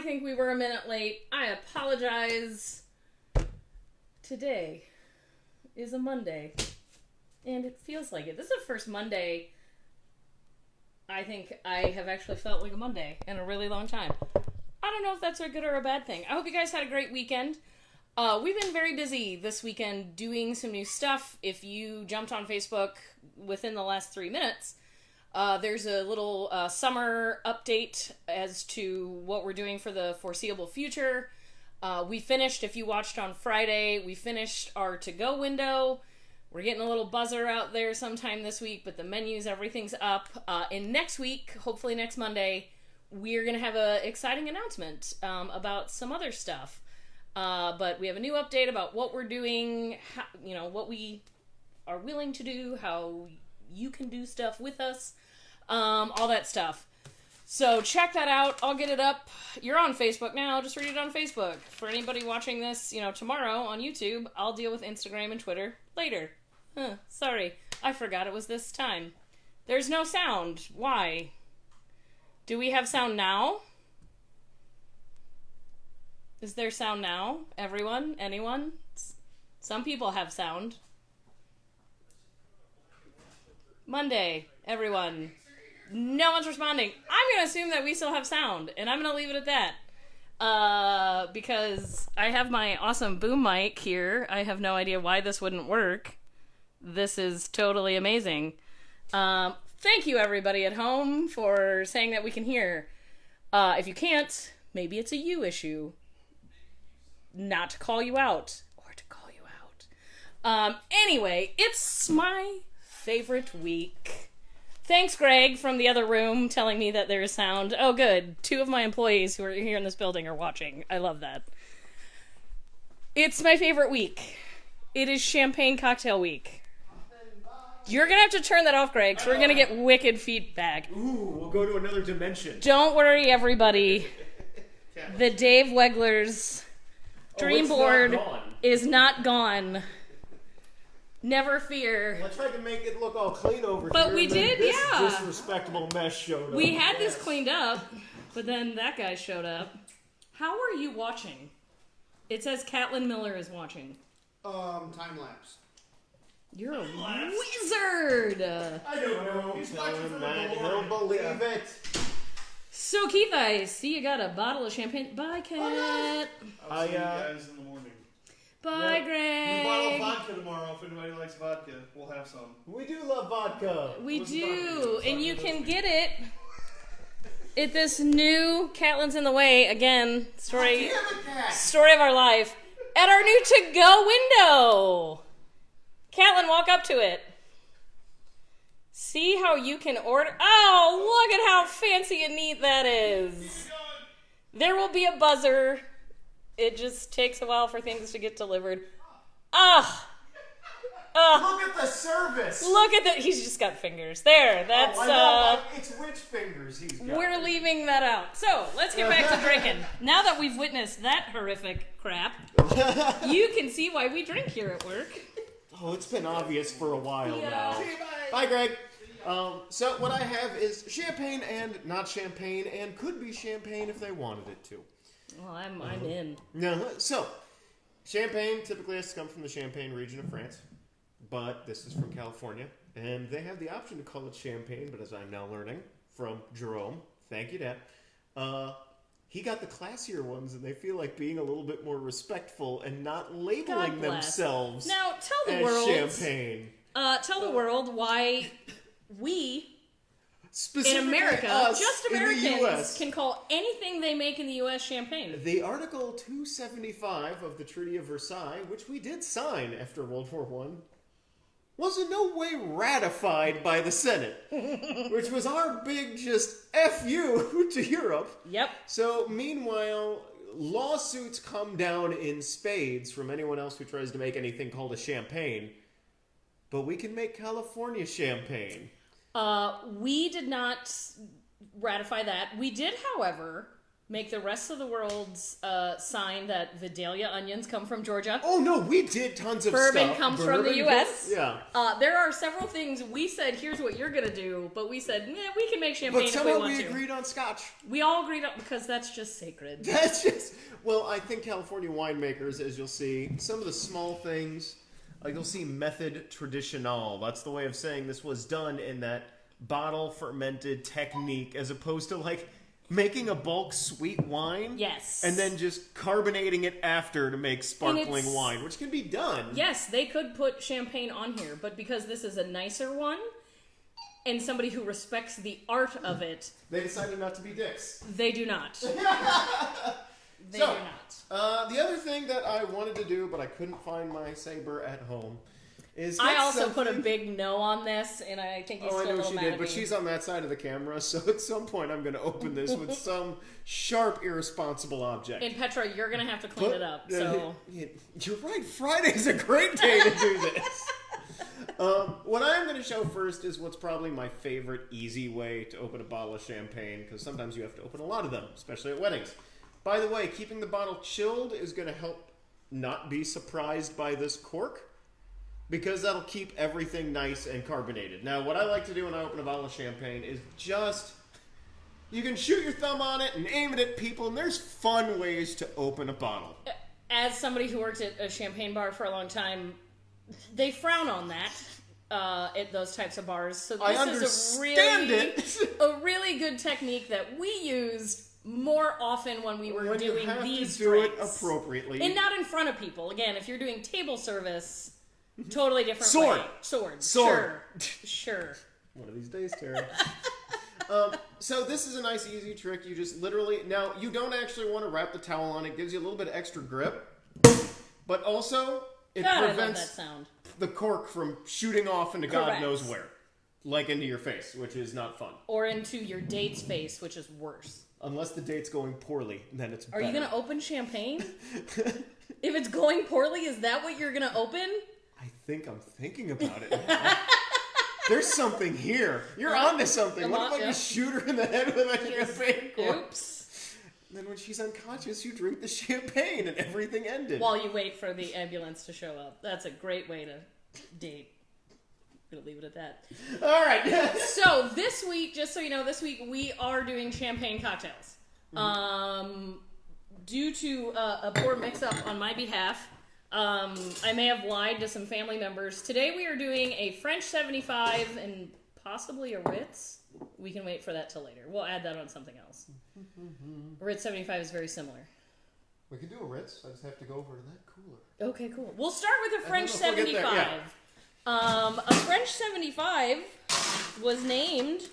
think we were a minute late. I apologize. Today is a Monday, and it feels like it. This is the first Monday I think I have actually felt like a Monday in a really long time. I don't know if that's a good or a bad thing. I hope you guys had a great weekend. We've been very busy this weekend doing some new stuff. If you jumped on Facebook within the last 3 minutes, there's a little summer update as to what we're doing for the foreseeable future. We finished, if you watched on Friday, we finished our to-go window. We're getting a little buzzer out there sometime this week, but the menus, everything's up. And next week, hopefully next Monday, we're going to have an exciting announcement about some other stuff. But we have a new update about what we're doing, how, what we are willing to do, how you can do stuff with us, all that stuff. So check that out. I'll get it up. You're on Facebook now. Just read it on Facebook. For anybody watching this, tomorrow on YouTube, I'll deal with Instagram and Twitter later. Sorry. I forgot it was this time. There's no sound. Why? Do we have sound now? Is there sound now? Everyone? Anyone? Some people have sound. Monday. Everyone. No one's responding. I'm going to assume that we still have sound, and I'm going to leave it at that. Because I have my awesome boom mic here. I have no idea why this wouldn't work. This is totally amazing. Thank you, everybody at home, for saying that we can hear. If you can't, maybe it's a you issue. Not to call you out, or to call you out. Anyway, it's my favorite week. Thanks, Greg, from the other room, telling me that there is sound. Oh, good. 2 of my employees who are here in this building are watching. I love that. It's my favorite week. It is Champagne Cocktail Week. You're going to have to turn that off, Greg, so we're going to get wicked feedback. Ooh, we'll go to another dimension. Don't worry, everybody. The Dave Wegler's dream board is not gone. Never fear. I tried to make it look all clean over here. But we did, yeah. This respectable mess showed up. We had this cleaned up, but then that guy showed up. How are you watching? It says Catlin Miller is watching. Time lapse. You're a wizard! I don't know. He's watching from the He'll believe it. So, Keith, I see you got a bottle of champagne. Bye, Cat. I'll see you guys in the morning. Bye, Greg. We bottle vodka tomorrow. If anybody likes vodka, we'll have some. We do love vodka. We do. And you can get it at this new Catlin's in the Way, again, story of our life, at our new to-go window. Catlin, walk up to it. See how you can order. Oh, look at how fancy and neat that is. There will be a buzzer. It just takes a while for things to get delivered. Look at the service. Look at that. He's just got fingers. There. That's it's which fingers he's got. We're leaving that out. So let's get back to drinking. Now that we've witnessed that horrific crap, you can see why we drink here at work. Oh, it's been obvious for a while now. See you, Bye, Greg. So what I have is champagne and not champagne, and could be champagne if they wanted it to. Well, I'm in. So, champagne typically has to come from the Champagne region of France, but this is from California, and they have the option to call it champagne, but as I'm now learning from Jerome, thank you, Dad, he got the classier ones, and they feel like being a little bit more respectful and not labeling themselves now, tell the as world, champagne. Tell the world why we... Specifically in America, just Americans can call anything they make in the U.S. champagne. The Article 275 of the Treaty of Versailles, which we did sign after World War I, was in no way ratified by the Senate, which was our big just F you to Europe. Yep. So, meanwhile, lawsuits come down in spades from anyone else who tries to make anything called a champagne, but we can make California champagne. We did not ratify that. We did, however, make the rest of the world's sign that Vidalia onions come from Georgia. Oh no, we did tons of Bourbon stuff. comes from the U.S. Yeah. There are several things we said, here's what you're going to do, but we said, we can make champagne But if we somehow want we to. agreed on scotch. We all agreed on, because that's just sacred. That's just... Well, I think California winemakers, as you'll see, some of the small things, like you'll see method traditional. That's the way of saying this was done in that bottle fermented technique, as opposed to like making a bulk sweet wine. Yes. And then just carbonating it after to make sparkling wine, which can be done. Yes, they could put champagne on here, but because this is a nicer one, and somebody who respects the art of it... They decided not to be dicks. They do not. They do not. The other thing that I wanted to do, but I couldn't find my saber at home, is I also put a big no on this, and I think he's still a little mad at me. But she's on that side of the camera, so at some point I'm going to open this with some sharp, irresponsible object. And Petra, you're going to have to clean it up, so... You're right, Friday's a great day to do this. What I'm going to show first is what's probably my favorite easy way to open a bottle of champagne, because sometimes you have to open a lot of them, especially at weddings. By the way, keeping the bottle chilled is going to help not be surprised by this cork, because that'll keep everything nice and carbonated. Now, what I like to do when I open a bottle of champagne is just... You can shoot your thumb on it and aim it at people, and there's fun ways to open a bottle. As somebody who worked at a champagne bar for a long time, they frown on that at those types of bars. So this is a really good technique that we used more often when we were doing these drinks. Do it appropriately. And not in front of people. Again, if you're doing table service, totally different Sword. way. Sword. Sure. One of these days, Tara. So this is a nice, easy trick. You just literally... Now, you don't actually want to wrap the towel on. It gives you a little bit of extra grip. But also, it prevents the cork from shooting off into God knows where. Like into your face, which is not fun. Or into your date's face, which is worse. Unless the date's going poorly, then it's better. Are you going to open champagne? If it's going poorly, is that what you're going to open? I think I'm thinking about it now. There's something here. You're onto something. What if I just shoot her in the head with a champagne cork? Oops. And then when she's unconscious, you drink the champagne and everything ended. While you wait for the ambulance to show up. That's a great way to date. I'm going to leave it at that. All right. So this week, just so you know, this week we are doing champagne cocktails. Mm-hmm. Due to a poor mix-up on my behalf, I may have lied to some family members. Today we are doing a French 75 and possibly a Ritz. We can wait for that till later. We'll add that on something else. Ritz 75 is very similar. We can do a Ritz. I just have to go over to that cooler. Okay, cool. We'll start with a French 75. A French 75 was named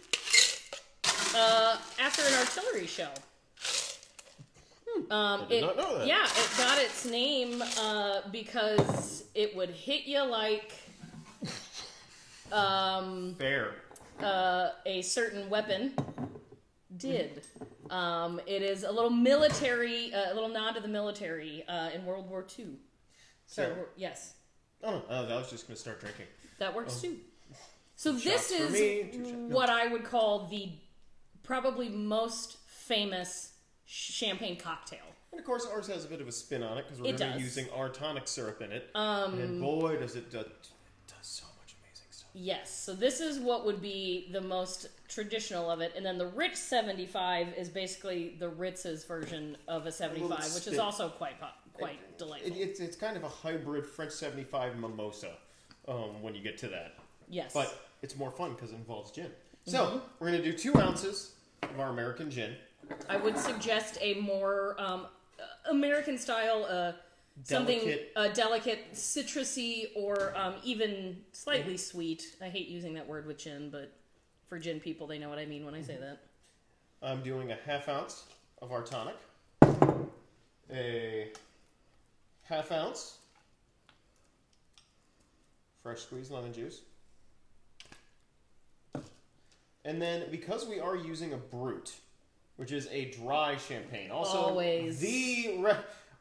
after an artillery shell. I did not know that. Yeah, it got its name because it would hit you like Fair. A certain weapon did. It is a little military, a little nod to the military in World War II. So, yes. Oh, I was just going to start drinking. That works too. So this is what I would call the probably most famous champagne cocktail. And of course, ours has a bit of a spin on it because we're going to be using our tonic syrup in it. And boy, does it does so much amazing stuff. Yes. So this is what would be the most traditional of it. And then the Ritz 75 is basically the Ritz's version of a 75, which is also quite delightful. It's kind of a hybrid French 75 mimosa when you get to that. Yes. But it's more fun because it involves gin. So, we're going to do 2 ounces of our American gin. I would suggest a more American style, something delicate, citrusy, or even slightly sweet. I hate using that word with gin, but for gin people, they know what I mean when I say that. I'm doing a 1/2 ounce of our tonic, a 1/2 ounce fresh squeezed lemon juice, and then because we are using a brut, which is a dry champagne. Also,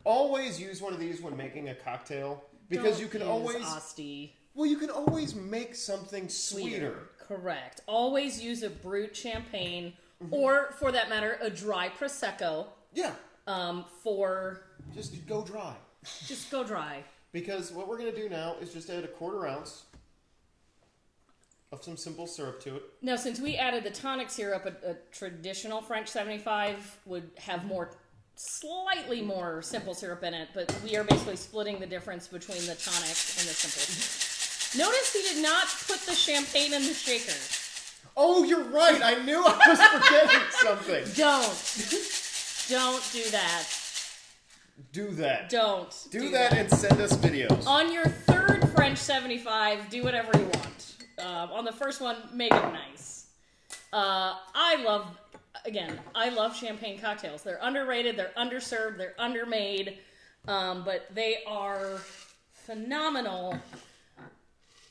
always use one of these when making a cocktail because you can always Asti. Well, you can always make something sweeter. Correct. Always use a brut champagne, or for that matter, a dry prosecco. Yeah. For Just go dry. just go dry. Because what we're going to do now is just add a 1/4 ounce of some simple syrup to it. Now, since we added the tonic syrup, a traditional French 75 would have slightly more simple syrup in it, but we are basically splitting the difference between the tonic and the simple. Notice he did not put the champagne in the shaker. Oh, you're right. I knew I was forgetting something. Don't do that. Do that. Don't do that and send us videos. On your third French 75, do whatever you want. On the first one, make it nice. I love champagne cocktails. They're underrated, they're underserved, they're undermade, but they are phenomenal.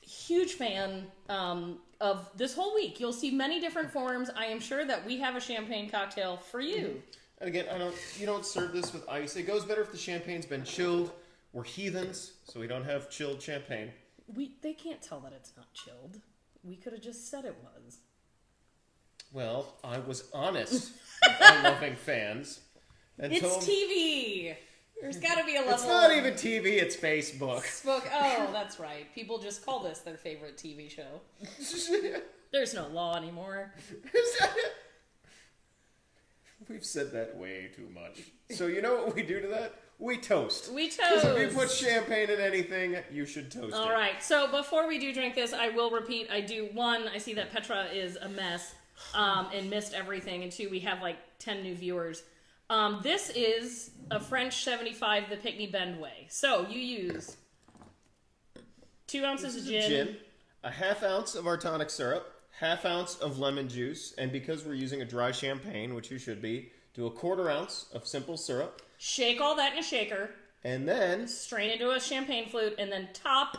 Huge fan of this whole week. You'll see many different forms. I am sure that we have a champagne cocktail for you. And again, you don't serve this with ice. It goes better if the champagne's been chilled. We're heathens, so we don't have chilled champagne. They can't tell that it's not chilled. We could have just said it was. Well, I was honest with our loving fans. And it's TV. There's got to be a level. It's not even TV. It's Facebook. Oh, that's right. People just call this their favorite TV show. There's no law anymore. We've said that way too much. So you know what we do to that? We toast. We toast. Because if you put champagne in anything, you should toast it. All right. So before we do drink this, I will repeat. I see that Petra is a mess and missed everything. And 2, we have like 10 new viewers. This is a French 75 the Pick Me Bend way. So you use 2 ounces of gin. A 1/2 ounce of our tonic syrup. 1/2 ounce of lemon juice. And because we're using a dry champagne, which you should be, do a 1/4 ounce of simple syrup. Shake all that in a shaker. And then strain into a champagne flute, and then top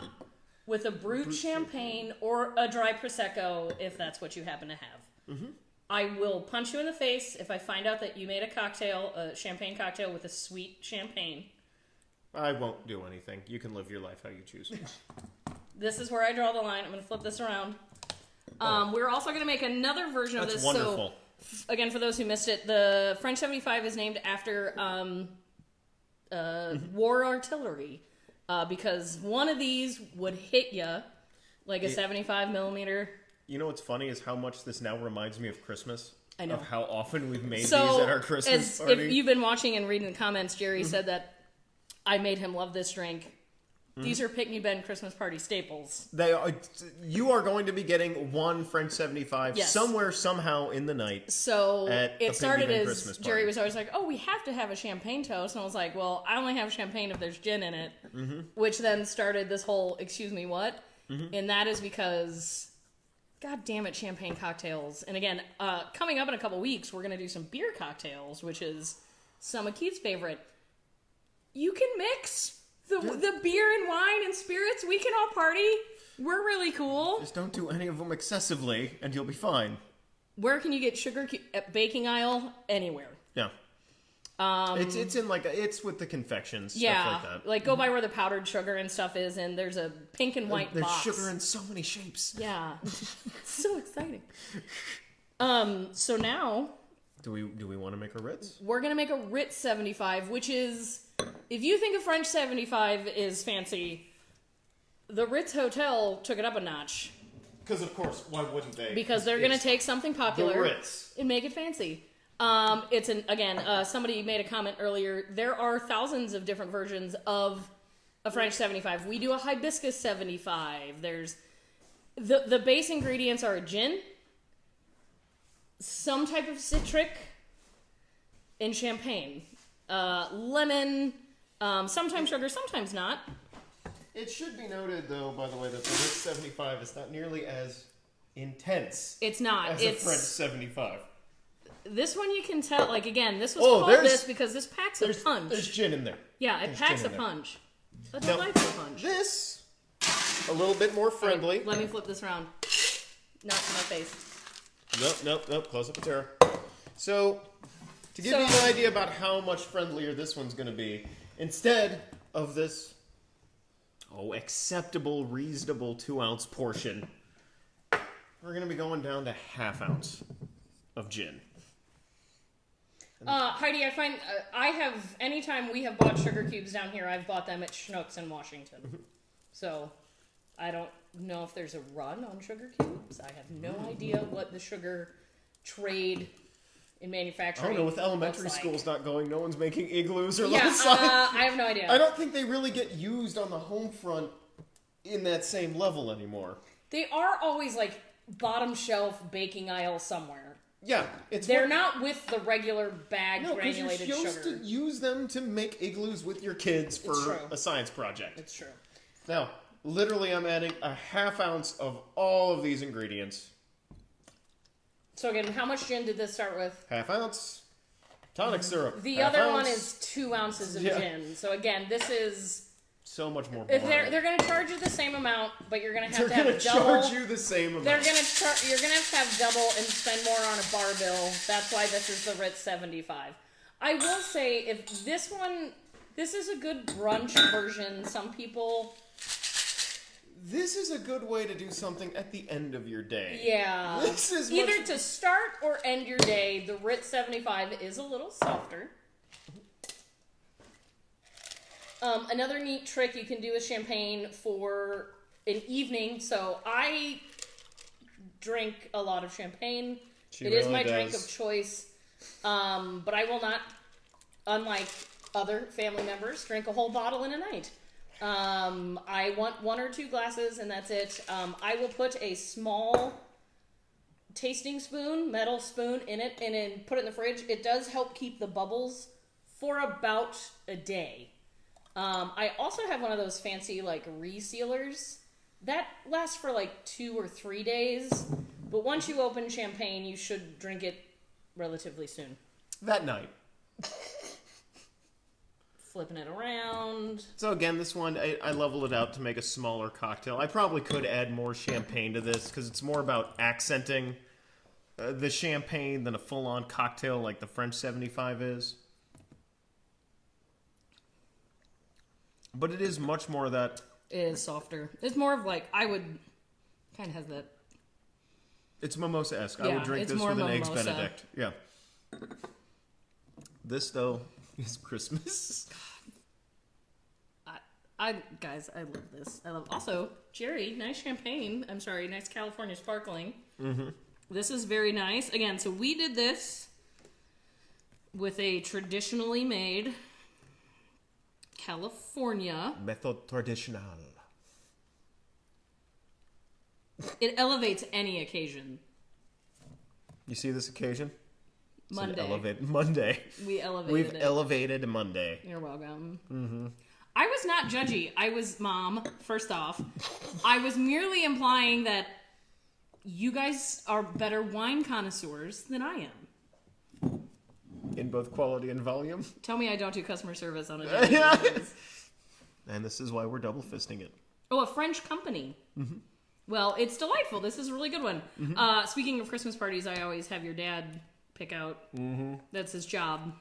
with a brut champagne or a dry Prosecco, if that's what you happen to have. Mm-hmm. I will punch you in the face if I find out that you made a champagne cocktail with a sweet champagne. I won't do anything. You can live your life how you choose. This is where I draw the line. I'm going to flip this around. We're also going to make another version of this. That's wonderful. So, again, for those who missed it, the French 75 is named after war artillery, because one of these would hit you like a 75 millimeter. You know what's funny is how much this now reminds me of Christmas. I know. Of how often we've made these at our Christmas party. If you've been watching and reading the comments, Jerry said that I made him love this drink. These are Pick Me Bend Christmas party staples. They are. You are going to be getting one French 75 somewhere, somehow in the night. So it started as Jerry was always like, "Oh, we have to have a champagne toast," and I was like, "Well, I only have champagne if there's gin in it," which then started this whole "excuse me, what?" And that is because, God damn it, champagne cocktails. And again, coming up in a couple weeks, we're gonna do some beer cocktails, which is some of Keith's favorite. You can mix the beer and wine and spirits. We can all party. We're really cool. Just don't do any of them excessively, and you'll be fine. Where can you get sugar at baking aisle? Anywhere. Yeah. It's in it's with the confections. Yeah. Stuff like that. Like go by where the powdered sugar and stuff is, and there's a pink and white box. There's sugar in so many shapes. Yeah. So exciting. So now, do we want to make a Ritz? We're gonna make a Ritz 75, which is, if you think a French 75 is fancy, the Ritz Hotel took it up a notch. Because of course, why wouldn't they? Because they're gonna take something popular the Ritz and make it fancy. Somebody made a comment earlier. There are thousands of different versions of a French 75. We do a hibiscus 75. There's the base ingredients are a gin, some type of citric, and champagne. Lemon, sometimes sugar, sometimes not. It should be noted, though, by the way, that the Ritz 75 is not nearly as intense. It's not. As a French 75. This one you can tell, like, again, this was called this because this packs a punch. There's gin in there. Yeah, it packs a punch. A delightful punch. This, a little bit more friendly. Right, let me flip this around. Not to my face. Nope. Close up a terror. So, to give you an idea about how much friendlier this one's going to be, instead of this, acceptable, reasonable 2-ounce portion, we're going to be going down to 1/2 ounce of gin. Heidi, I find I have anytime we have bought sugar cubes down here, I've bought them at Schnucks in Washington. So I don't know if there's a run on sugar cubes. I have no idea what the sugar trade in manufacturing. I don't know. With elementary looks schools not going, no one's making igloos or yeah, little signs. I have no idea. I don't think they really get used on the home front in that same level anymore. They are always like bottom shelf baking aisle somewhere. Yeah, they're not with the regular bag granulated you're supposed sugar. to use them to make igloos with your kids for a science project. It's true. Now, literally, I'm adding a half ounce of all of these ingredients. So again, how much gin did this start with? Half ounce. Tonic syrup. The half other ounce. one is 2 ounces of gin. So again, this is so much more. they're going to charge you the same amount, but you're going to have They're to going to have double. charge you the same amount. You're going to have double and spend more on a bar bill. That's why this is the Ritz 75. I will say, if this is a good brunch version. Some people. This is a good way to do something at the end of your day. Yeah. This is either to start or end your day. The Ritz 75 is a little softer. Another neat trick you can do with champagne for an evening. So I drink a lot of champagne. It is my drink of choice. But I will not, unlike other family members, drink a whole bottle in a night. I want 1 or 2 glasses and that's it. I will put a small tasting spoon, metal spoon in it and then put it in the fridge. It does help keep the bubbles for about a day. I also have one of those fancy like resealers that lasts for like 2 or 3 days. But once you open champagne, you should drink it relatively soon. That night. Flipping it around. So again, this one, I leveled it out to make a smaller cocktail. I probably could add more champagne to this because it's more about accenting the champagne than a full-on cocktail like the French 75 is. But it is much more that... It is softer. It's more of like, I would... Kind of has that... It's mimosa-esque. Yeah, I would drink this with an Eggs mimosa. Benedict. Yeah. This, though, is Christmas. Guys, I love this. I love... Also, Jerry, nice champagne. I'm sorry, nice California sparkling. Mm-hmm. This is very nice. Again, so we did this with a traditionally made California. Method traditional. It elevates any occasion. You see this occasion? Monday. Monday. We elevated We've it. elevated Monday. You're welcome. Mm-hmm. I was not judgy. I was, Mom, first off. I was merely implying that you guys are better wine connoisseurs than I am. In both quality and volume. Tell me I don't do customer service on a daily basis. And this is why we're double fisting it. Oh, a French company. Mm-hmm. Well, it's delightful. This is a really good one. Mm-hmm. Speaking of Christmas parties, I always have your dad pick out. Mm-hmm. That's his job.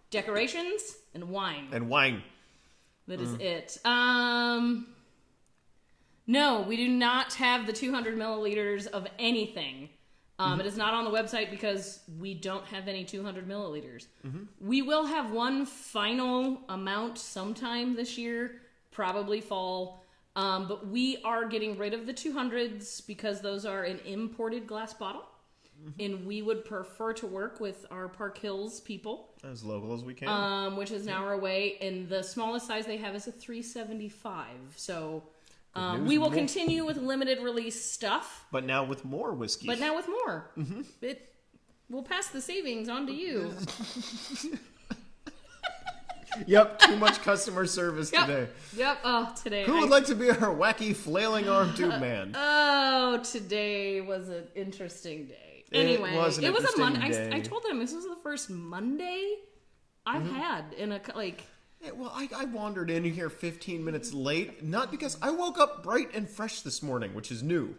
Decorations and wine. And wine. That is it. No, we do not have the 200 milliliters of anything. It is not on the website because we don't have any 200 milliliters. Mm-hmm. We will have one final amount sometime this year, probably fall. But we are getting rid of the 200s because those are an imported glass bottle. Mm-hmm. And we would prefer to work with our Park Hills people. As local as we can. Which is an hour away. And the smallest size they have is a 375. So we will continue with limited release stuff. But now with more whiskey. Mm-hmm. We'll pass the savings on to you. Yep, too much customer service today. Yep, today. Who would like to be our wacky flailing arm tube man? Oh, today was an interesting day. Anyway, it was a Monday. I told them this was the first Monday I've had in a, like... Yeah, well, I wandered in here 15 minutes late, not because I woke up bright and fresh this morning, which is new.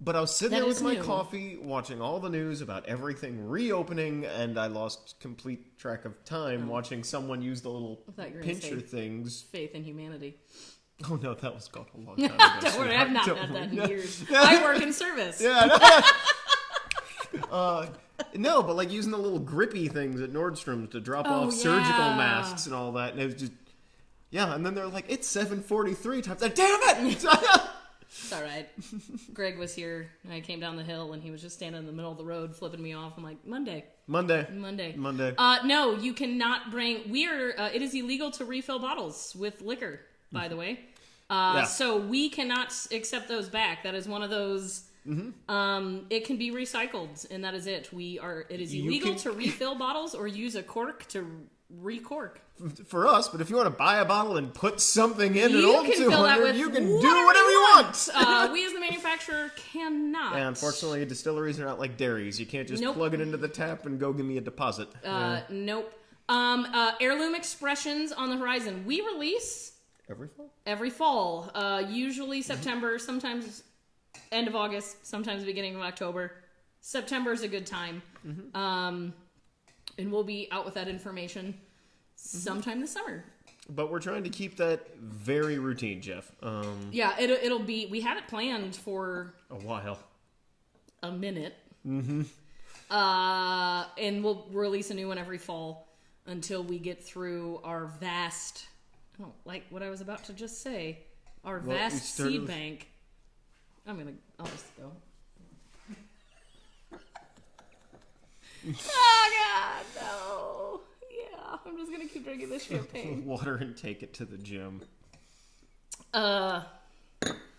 But I was sitting there with my coffee, watching all the news about everything reopening, and I lost complete track of time watching someone use the little pincher things. Faith in humanity. Oh no, that was gone a long time ago. Don't worry, I've not done that in years. I work in service. Yeah. No, but like using the little grippy things at Nordstrom's to drop off surgical masks and all that. And it was just, yeah. And then they're like, it's 7:43 times. Like, damn it! It's all right. Greg was here, and I came down the hill, and he was just standing in the middle of the road, flipping me off. I'm like, Monday. No, you cannot bring. It is illegal to refill bottles with liquor, by the way. So we cannot accept those back. That is one of those. It can be recycled, and that is it. It is illegal to refill bottles or use a cork to re-cork. For us, but if you want to buy a bottle and put something in an You old can fill that 200, with you can do whatever whatever you want. We as the manufacturer cannot. Yeah, unfortunately, distilleries are not like dairies. You can't just plug it into the tap and go give me a deposit. Nope. Heirloom expressions on the horizon. We release every fall. Usually September, sometimes end of August, sometimes beginning of October. September is a good time. And we'll be out with that information sometime this summer. But we're trying to keep that very routine, Jeff. Yeah, it'll be. We have it planned for a while, a minute. And we'll release a new one every fall until we get through our vast. I don't like what I was about to just say. Our vast seed bank. I'll just go. Oh God, no. Yeah, I'm just gonna keep drinking this champagne. Water and take it to the gym. Fill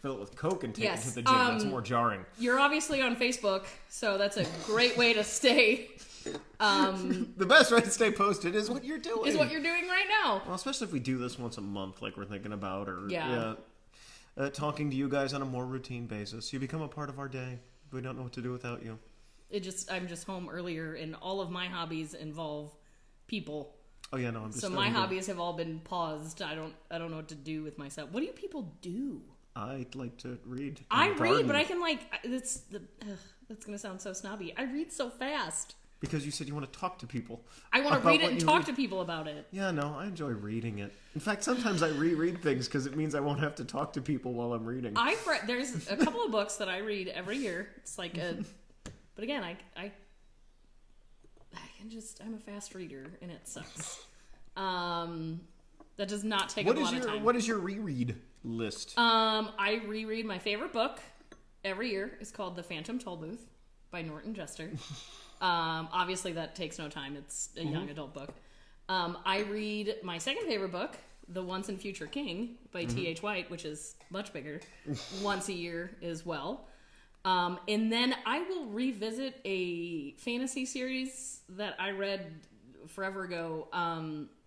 it with Coke and take it to the gym. That's more jarring. You're obviously on Facebook, so that's a great way to stay. The best way to stay posted is what you're doing. Is what you're doing right now. Well, especially if we do this once a month, like we're thinking about, or talking to you guys on a more routine basis. You become a part of our day. We don't know what to do without you. I'm just home earlier, and all of my hobbies involve people. Oh yeah, no, I'm just. So my hobbies have all been paused. I don't know what to do with myself. What do you people do? I like to read. I read, but I can that's gonna sound so snobby. I read so fast. Because you said you want to talk to people. I want to read it and talk to people about it. Yeah, no, I enjoy reading it. In fact, sometimes I reread things because it means I won't have to talk to people while I'm reading. There's a couple of books that I read every year. It's like but again, I'm a fast reader, and it sucks. That does not take up a lot of time. What is your reread list? I reread my favorite book every year. It's called The Phantom Tollbooth by Norton Jester. Obviously that takes no time. It's a young adult book. I read my second favorite book, The Once and Future King by T.H. White, which is much bigger, once a year as well. And then I will revisit a fantasy series that I read forever ago,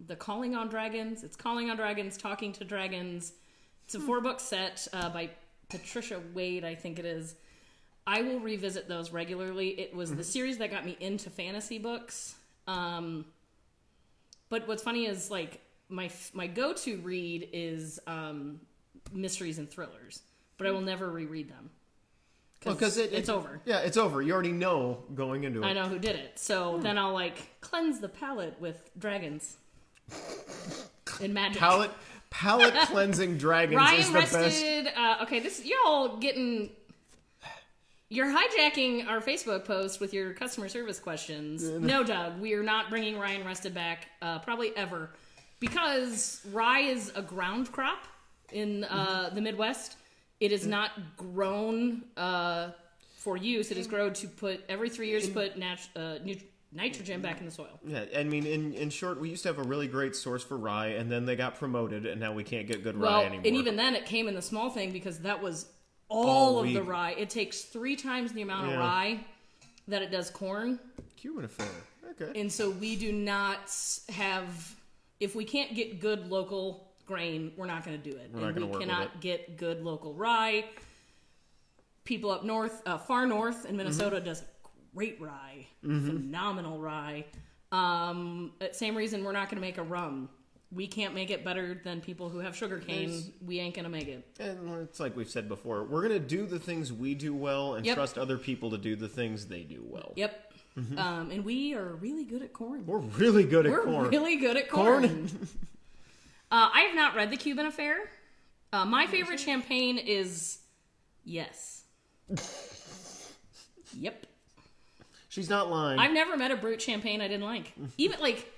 The Calling on Dragons. It's Calling on Dragons, Talking to Dragons. It's a 4-book set by Patricia Wade, I think it is. I will revisit those regularly. It was the series that got me into fantasy books. But what's funny is like my go-to read is mysteries and thrillers, but I will never reread them. Because it's over. Yeah, it's over. You already know going into it. I know who did it. So then I'll cleanse the palate with dragons and magic. Palate cleansing dragons Ryan is the rested, best. Okay, y'all getting. You're hijacking our Facebook post with your customer service questions. No, Doug, we are not bringing Ryan Rested back, probably ever, because rye is a ground crop in the Midwest. It is not grown for use. It is grown to every 3 years, put nitrogen back in the soil. Yeah, I mean, in short, we used to have a really great source for rye, and then they got promoted, and now we can't get good rye anymore. And even then, it came in the small thing because that was all of the rye. It takes 3 times the amount of rye that it does corn. Cuban affair. Okay. And so we do not have... If we can't get good local grain, we're not going to do it. We cannot get good local rye. People up north, far north in Minnesota does great rye. Phenomenal rye. Same reason we're not going to make a rum. We can't make it better than people who have sugar cane. We ain't going to make it. And it's like we've said before. We're going to do the things we do well and trust other people to do the things they do well. Yep. And we are really good at corn. We're really good at corn. We're really good at corn. I have not read The Cuban Affair. My favorite champagne is... Yes. Yep. She's not lying. I've never met a brut champagne I didn't like. Even, like,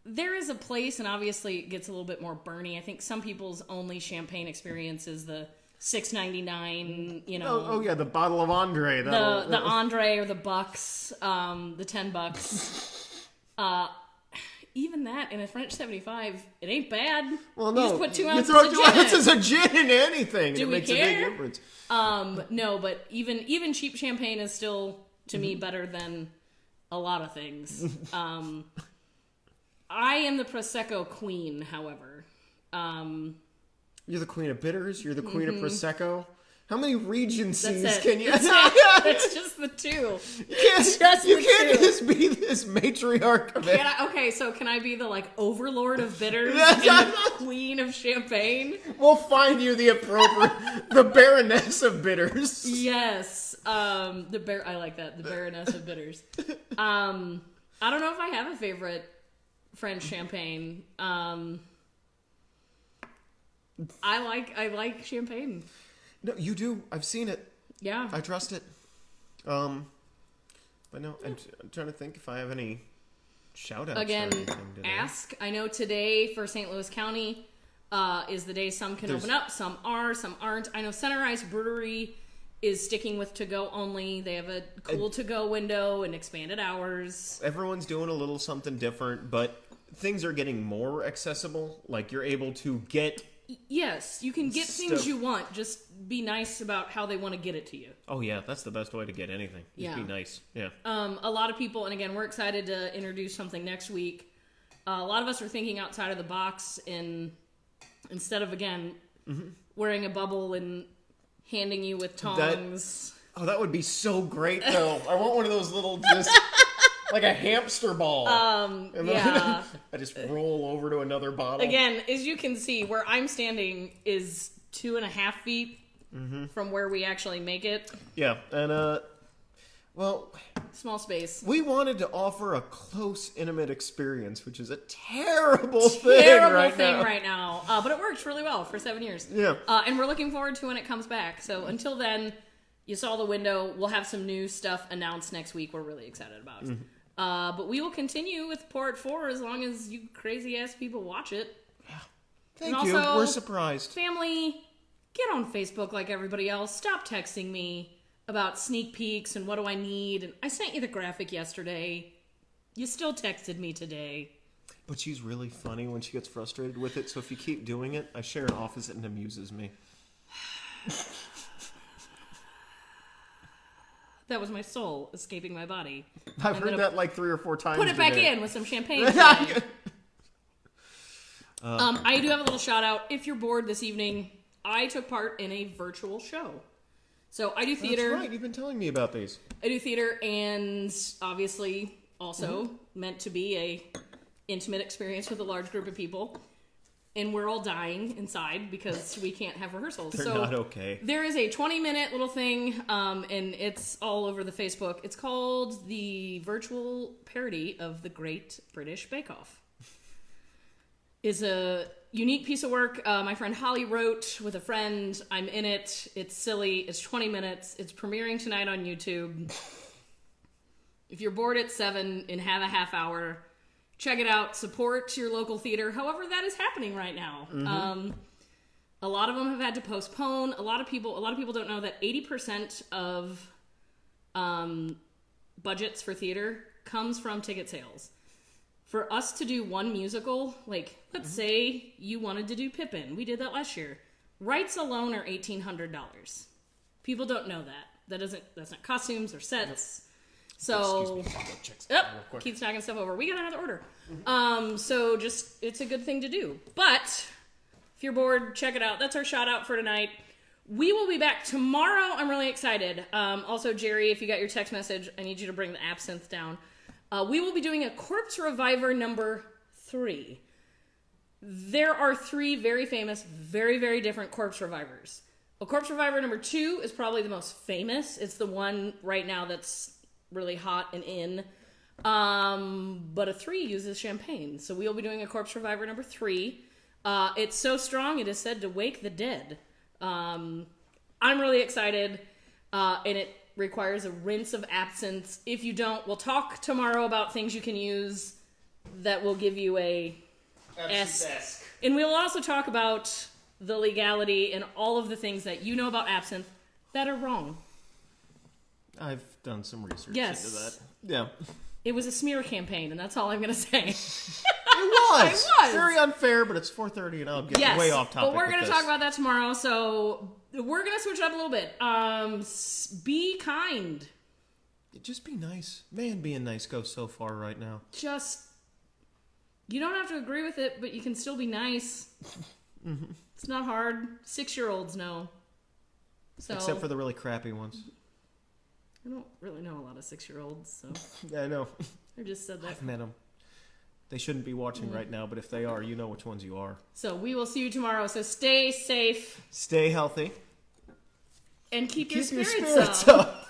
there is a place, and obviously it gets a little bit more burny. I think some people's only champagne experience is the $6.99, you know. Oh yeah, the bottle of Andre. The Andre or the Bucks, the $10. Even that in a French 75, it ain't bad. Well, no, you just put 2 ounces you throw of 2 gin. ounces of gin in anything. Do it we makes care? a big difference. No, but even cheap champagne is still, to me, better than a lot of things. I am the Prosecco queen, however. You're the queen of bitters. You're the queen of Prosecco. How many regencies That's it. can you? That's just the two. You can't two. just be this matriarch of it. Okay, so can I be the, like, overlord of bitters and the queen of champagne? We'll find you the appropriate, the baroness of bitters. Yes. I like that. The baroness of bitters. I don't know if I have a favorite French champagne. I like champagne. No, you do. I've seen it. Yeah. I trust it. But no, I'm trying to think if I have any shout-outs. Again, or anything today. ask. I know today for St. Louis County is the day some can open up, some are, some aren't. I know Center Ice Brewery is sticking with to-go only. They have a cool to-go window and expanded hours. Everyone's doing a little something different, but things are getting more accessible. Like, you're able to get... Yes, you can get things you want. Just be nice about how they want to get it to you. Oh, yeah, that's the best way to get anything. Just be nice. Yeah. A lot of people, and again, we're excited to introduce something next week. A lot of us are thinking outside of the box, and instead of, again, wearing a bubble and handing you with tongs. That would be so great, though. I want one of those little, just like a hamster ball. And then I just roll over to another bottle. Again, as you can see, where I'm standing is 2.5 feet from where we actually make it. Yeah, and small space. We wanted to offer a close, intimate experience, which is a terrible thing right now. But it works really well for 7 years. Yeah. And we're looking forward to when it comes back. So until then, you saw the window. We'll have some new stuff announced next week we're really excited about. But we will continue with Port 4 as long as you crazy-ass people watch it. Yeah. Thank and you. Also, we're surprised. Family, get on Facebook like everybody else. Stop texting me about sneak peeks and what do I need. And I sent you the graphic yesterday. You still texted me today. But she's really funny when she gets frustrated with it, so if you keep doing it, I share an office and it amuses me. That was my soul escaping my body. I've heard that like 3 or 4 times. Put it back in with some champagne. I do have a little shout out. If you're bored this evening, I took part in a virtual show. So I do theater. That's right. You've been telling me about these. I do theater, and obviously also meant to be a intimate experience with a large group of people. And we're all dying inside because we can't have rehearsals. They're not okay. There is a 20-minute little thing, and it's all over the Facebook. It's called the virtual parody of the Great British Bake Off. It's a unique piece of work my friend Holly wrote with a friend. I'm in it. It's silly. It's 20 minutes. It's premiering tonight on YouTube. If you're bored at 7 and have a half hour, check it out. Support your local theater. However, that is happening right now. A lot of them have had to postpone. A lot of people don't know that 80% of budgets for theater comes from ticket sales. For us to do one musical, like let's say you wanted to do Pippin, we did that last year. Rights alone are $1,800. People don't know that. That's not costumes or sets. So, keep knocking stuff over. We got another order. So just, it's a good thing to do. But, if you're bored, check it out. That's our shout out for tonight. We will be back tomorrow. I'm really excited. Also, Jerry, if you got your text message, I need you to bring the absinthe down. We will be doing a Corpse Reviver number 3. There are 3 very famous, very, very different Corpse Revivers. A Corpse Reviver number 2 is probably the most famous. It's the one right now that's really hot and in. But a 3 uses champagne. So we will be doing a Corpse Reviver number 3. It's so strong, it is said to wake the dead. I'm really excited. And requires a rinse of absinthe. If you don't, we'll talk tomorrow about things you can use that will give you a Absinthe-esque. And we'll also talk about the legality and all of the things that you know about absinthe that are wrong. I've done some research Yes. into that. Yeah. It was a smear campaign, and that's all I'm going to say. It was. It was. Very unfair, but it's 4:30 and I'll get way off topic. But we're going to talk about that tomorrow, so we're going to switch it up a little bit. Be kind. Just be nice. Man, being nice goes so far right now. You don't have to agree with it, but you can still be nice. Mm-hmm. It's not hard. 6-year-olds know. So, Except for the really crappy ones. I don't really know a lot of 6-year-olds, so Yeah, I know. I just said that. I've met them. They shouldn't be watching right now, but if they are, you know which ones you are. So we will see you tomorrow. So stay safe Stay healthy. and keep your Keep your spirits spirits up. up.